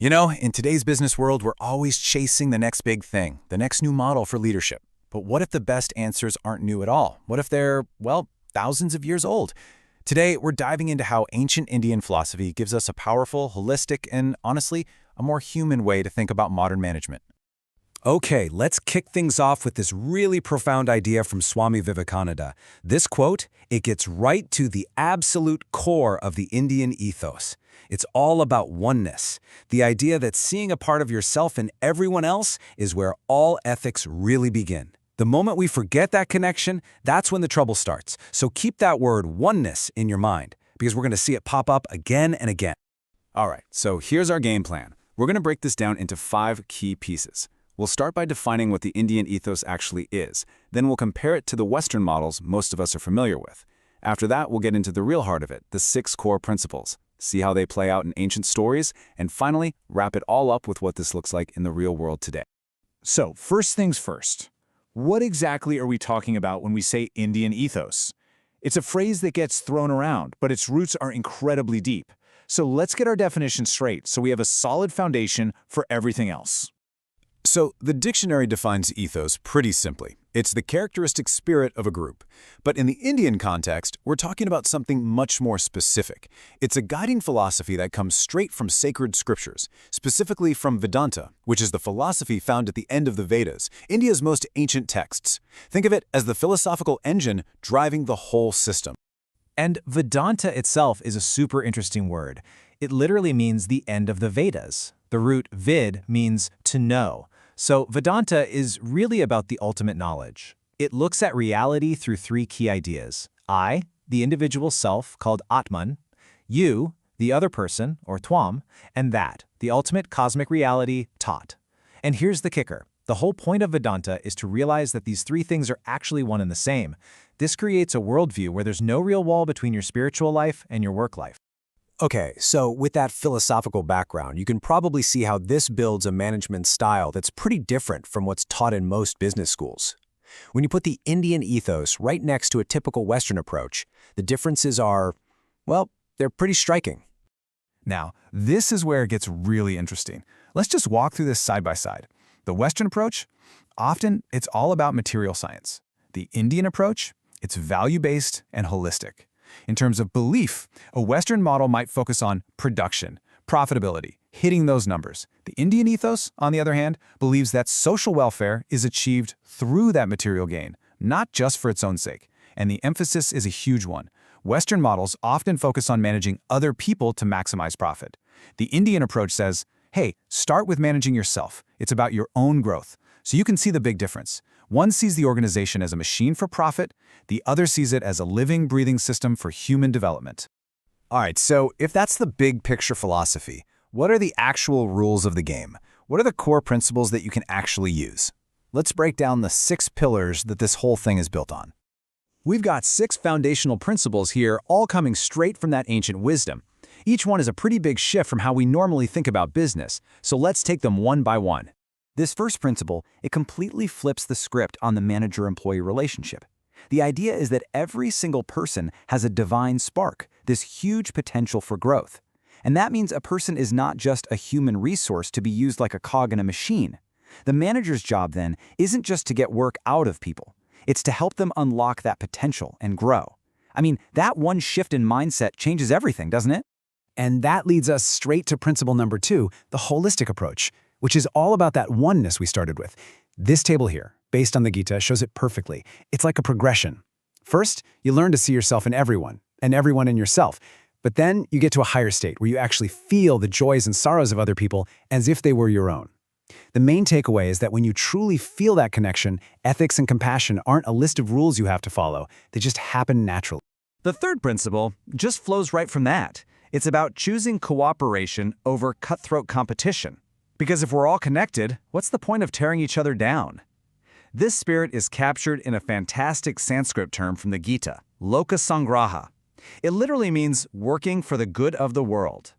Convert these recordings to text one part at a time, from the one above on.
You know, in today's business world, we're always chasing the next big thing, the next new model for leadership. But what if the best answers aren't new at all? What if they're, well, thousands of years old? Today, we're diving into how ancient Indian philosophy gives us a powerful, holistic, and honestly, a more human way to think about modern management. Okay, let's kick things off with this really profound idea from Swami Vivekananda. This quote, it gets right to the absolute core of the Indian ethos. It's all about oneness, the idea that seeing a part of yourself in everyone else is where all ethics really begin. The moment we forget that connection, that's when the trouble starts. So keep that word oneness in your mind, because we're going to see it pop up again and again. All right, so here's our game plan. We're going to break this down into 5 key pieces. We'll start by defining what the Indian ethos actually is. Then we'll compare it to the Western models most of us are familiar with. After that, we'll get into the real heart of it, the 6 core principles, see how they play out in ancient stories, and finally, wrap it all up with what this looks like in the real world today. So, first things first. What exactly are we talking about when we say Indian ethos? It's a phrase that gets thrown around, but its roots are incredibly deep. So let's get our definition straight so we have a solid foundation for everything else. So, the dictionary defines ethos pretty simply. It's the characteristic spirit of a group. But in the Indian context, we're talking about something much more specific. It's a guiding philosophy that comes straight from sacred scriptures, specifically from Vedanta, which is the philosophy found at the end of the Vedas, India's most ancient texts. Think of it as the philosophical engine driving the whole system. And Vedanta itself is a super interesting word. It literally means the end of the Vedas. The root vid means to know. So Vedanta is really about the ultimate knowledge. It looks at reality through 3 key ideas. I, the individual self called Atman, you, the other person, or Twam, and that, the ultimate cosmic reality, Tat. And here's the kicker. The whole point of Vedanta is to realize that these 3 things are actually one and the same. This creates a worldview where there's no real wall between your spiritual life and your work life. Okay, so with that philosophical background, you can probably see how this builds a management style that's pretty different from what's taught in most business schools. When you put the Indian ethos right next to a typical Western approach, the differences are, well, they're pretty striking. Now, this is where it gets really interesting. Let's just walk through this side by side. The Western approach, often it's all about material science. The Indian approach, it's value-based and holistic. In terms of belief, a Western model might focus on production, profitability, hitting those numbers. The Indian ethos, on the other hand, believes that social welfare is achieved through that material gain, not just for its own sake. And the emphasis is a huge one. Western models often focus on managing other people to maximize profit. The Indian approach says, hey, start with managing yourself. It's about your own growth. So you can see the big difference. One sees the organization as a machine for profit, the other sees it as a living, breathing system for human development. All right, so if that's the big picture philosophy, what are the actual rules of the game? What are the core principles that you can actually use? Let's break down the 6 pillars that this whole thing is built on. We've got 6 foundational principles here, all coming straight from that ancient wisdom. Each one is a pretty big shift from how we normally think about business, so let's take them one by one. This first principle, it completely flips the script on the manager-employee relationship. The idea is that every single person has a divine spark, this huge potential for growth. And that means a person is not just a human resource to be used like a cog in a machine. The manager's job, then, isn't just to get work out of people. It's to help them unlock that potential and grow. I mean, that one shift in mindset changes everything, doesn't it? And that leads us straight to principle number 2, the holistic approach, which is all about that oneness we started with. This table here, based on the Gita, shows it perfectly. It's like a progression. First, you learn to see yourself in everyone, and everyone in yourself. But then you get to a higher state where you actually feel the joys and sorrows of other people as if they were your own. The main takeaway is that when you truly feel that connection, ethics and compassion aren't a list of rules you have to follow. They just happen naturally. The third principle just flows right from that. It's about choosing cooperation over cutthroat competition. Because if we're all connected, what's the point of tearing each other down? This spirit is captured in a fantastic Sanskrit term from the Gita, Loka Sangraha. It literally means working for the good of the world.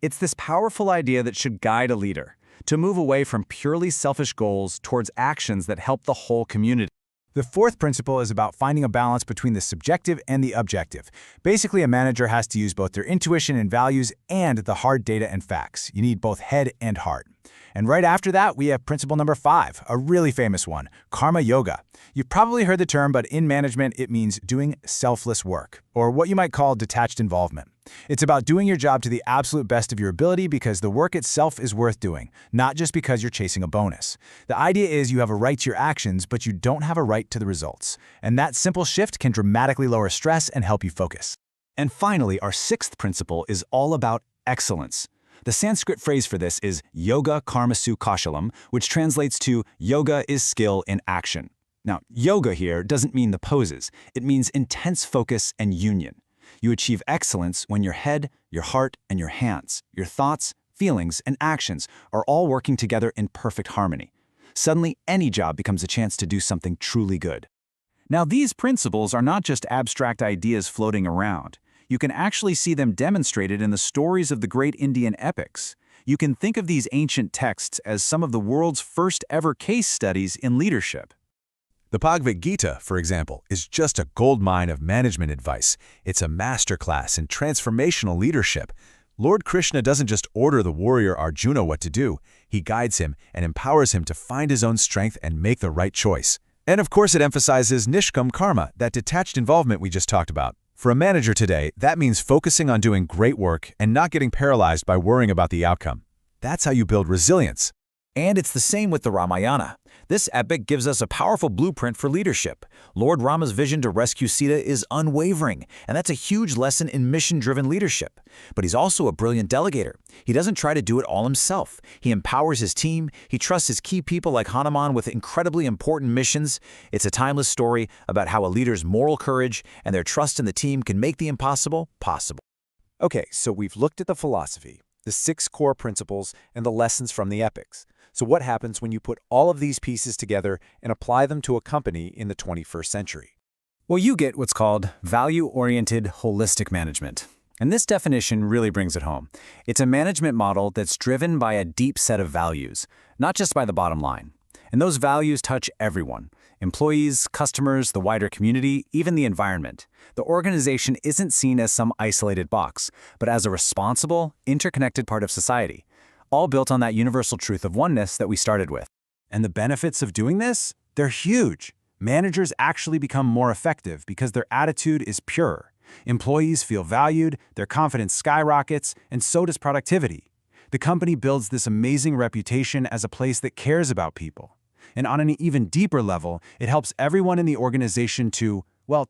It's this powerful idea that should guide a leader, to move away from purely selfish goals towards actions that help the whole community. The fourth principle is about finding a balance between the subjective and the objective. Basically, a manager has to use both their intuition and values and the hard data and facts. You need both head and heart. And right after that, we have principle number 5, a really famous one, karma yoga. You've probably heard the term, but in management, it means doing selfless work, or what you might call detached involvement. It's about doing your job to the absolute best of your ability because the work itself is worth doing, not just because you're chasing a bonus. The idea is you have a right to your actions, but you don't have a right to the results. And that simple shift can dramatically lower stress and help you focus. And finally, our 6th principle is all about excellence. The Sanskrit phrase for this is yoga karmasu kaushalam, which translates to yoga is skill in action. Now, yoga here doesn't mean the poses. It means intense focus and union. You achieve excellence when your head, your heart, and your hands, your thoughts, feelings, and actions are all working together in perfect harmony. Suddenly, any job becomes a chance to do something truly good. Now, these principles are not just abstract ideas floating around. You can actually see them demonstrated in the stories of the great Indian epics. You can think of these ancient texts as some of the world's first ever case studies in leadership. The Bhagavad Gita, for example, is just a goldmine of management advice. It's a masterclass in transformational leadership. Lord Krishna doesn't just order the warrior Arjuna what to do. He guides him and empowers him to find his own strength and make the right choice. And of course, it emphasizes nishkam karma, that detached involvement we just talked about. For a manager today, that means focusing on doing great work and not getting paralyzed by worrying about the outcome. That's how you build resilience. And it's the same with the Ramayana. This epic gives us a powerful blueprint for leadership. Lord Rama's vision to rescue Sita is unwavering, and that's a huge lesson in mission-driven leadership. But he's also a brilliant delegator. He doesn't try to do it all himself. He empowers his team. He trusts his key people like Hanuman with incredibly important missions. It's a timeless story about how a leader's moral courage and their trust in the team can make the impossible possible. Okay, so we've looked at the philosophy, the 6 core principles, and the lessons from the epics. So what happens when you put all of these pieces together and apply them to a company in the 21st century? Well, you get what's called value-oriented holistic management. And this definition really brings it home. It's a management model that's driven by a deep set of values, not just by the bottom line. And those values touch everyone: employees, customers, the wider community, even the environment. The organization isn't seen as some isolated box, but as a responsible, interconnected part of society, all built on that universal truth of oneness that we started with. And the benefits of doing this? They're huge. Managers actually become more effective because their attitude is pure. Employees feel valued, their confidence skyrockets, and so does productivity. The company builds this amazing reputation as a place that cares about people. And on an even deeper level, it helps everyone in the organization to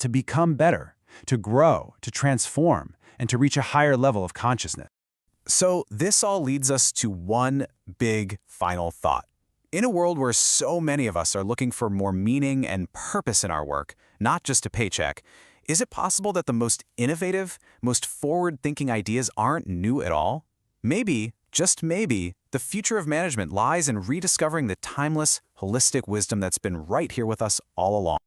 become better, to grow, to transform, and to reach a higher level of consciousness. So this all leads us to one big final thought. In a world where so many of us are looking for more meaning and purpose in our work, not just a paycheck, is it possible that the most innovative, most forward-thinking ideas aren't new at all? Maybe, just maybe, the future of management lies in rediscovering the timeless, holistic wisdom that's been right here with us all along.